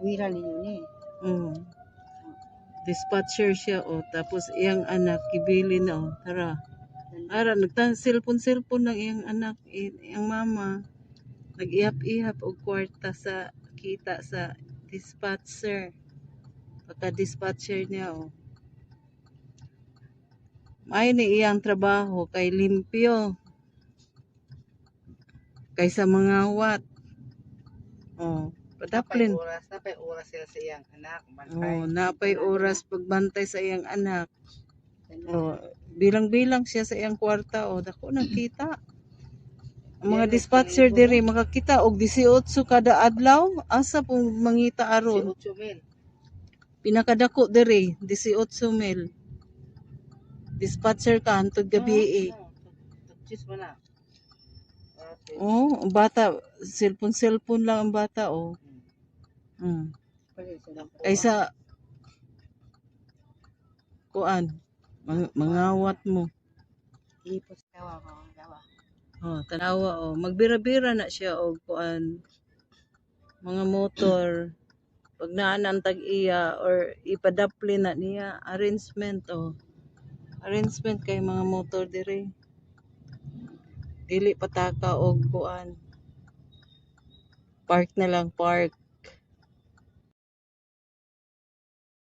Wira ninyo ni. Dispatcher siya tapos iyang anak kibili na tara. Ara nagtang cellphone ng iyang anak, iyang mama. Nag-ihap-ihap og kwarta sa kita sa dispatcher. Pagka-dispatcher niya May ni iyang trabaho kay limpyo. Kaysa mga wat. Padaplin. Napay oras sila sa iyang anak. Bantay. Napay oras pagbantay sa iyang anak. Bilang-bilang siya sa iyang kwarta dako nang kita. Ang mga dispatcher diri makakita og 18 kada adlaw, asa pong mangita aron? 18,000. Pinakadako diri 18,000. Dispatcher ka hantod gabi Tugis mo na. ang bata cellphone lang ang bata Kaysa kuan mangawat mo. Ipos dawa ko, dawa. Tanawa magbira-bira na siya og kuan mga motor pag naanan tag-iya or ipadapli na niya arrangement arrangement kay mga motor diri dili pataka og kuan park na lang park